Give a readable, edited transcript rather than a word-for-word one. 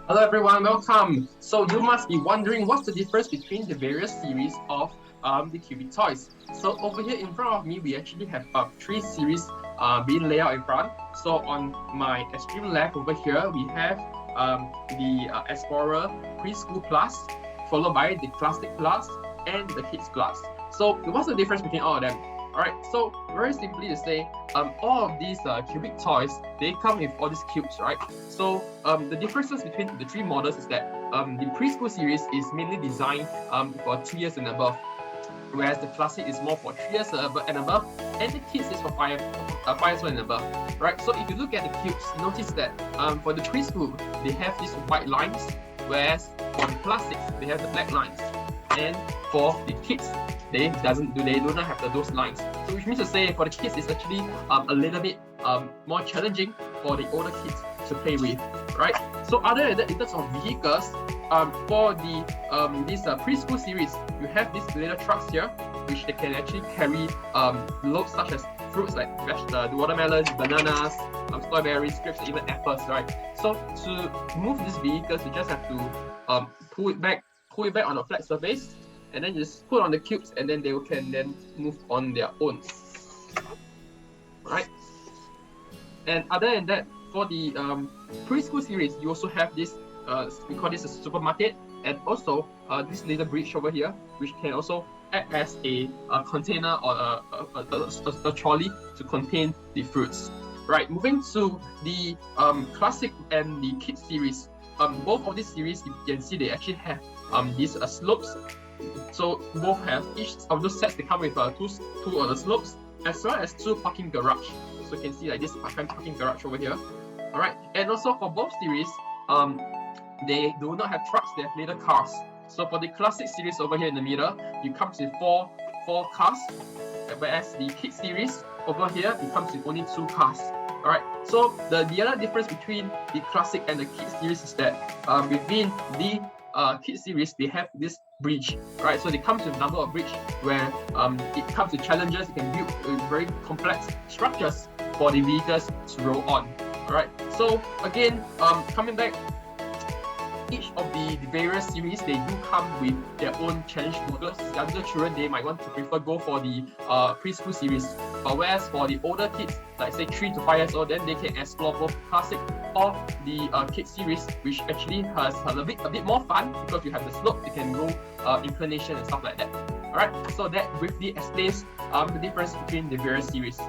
Hello everyone, welcome. So you must be wondering what's the difference between the various series of the Qbi toys. So over here in front of me, we actually have three series being laid out in front. So on my extreme left over here, we have the Explorer Preschool Plus, followed by the Classic Plus and the Kids Plus. So what's the difference between all of them? Alright, so very simply to say, all of these cubic toys, they come with all these cubes, right? So the differences between the three models is that the preschool series is mainly designed for 2 years and above, whereas the classic is more for 3 years and above, and the kids is for 5 years and above, right? So if you look at the cubes, notice that for the preschool, they have these white lines, whereas for the classics, they have the black lines, and for the kids, they do not have those lines. So which means to say for the kids it's actually a little bit more challenging for the older kids to play with, right? So other than that, in terms of vehicles, for the this preschool series, you have these little trucks here, which they can actually carry loads such as fruits like the watermelons, bananas, strawberries, grapes, and even apples, right? So to move these vehicles, you just have to pull it back on a flat surface, and then just put on the cubes, and then they can then move on their own, right? And other than that, for the preschool series, you also have this we call this a supermarket, and also this little bridge over here, which can also act as a container or a trolley to contain the fruits. Right, moving to the classic and the kids series. Both of these series, you can see they actually have these slopes. So both have each of those sets. They come with two of the slopes, as well as 2 parking garage. So you can see like this parking garage over here. All right, and also for both series, they do not have trucks. They have little cars. So for the classic series over here in the middle, it comes with four cars, whereas the kids series over here, it comes with only 2 cars. All right. So the other difference between the classic and the kids series is that within the kids series, they have this bridge, right? So it comes with a number of bridge where it comes with challenges. You can build very complex structures for the vehicles to roll on. All right. So again, coming back, each of the various series, they do come with their own challenge models. Younger children, they might want to prefer go for the preschool series, whereas for the older kids, like say 3 to 5 years old, then they can explore both classic or the kids series, which actually has a bit more fun because you have the slope, you can go inclination and stuff like that. Alright, so that briefly explains the difference between the various series.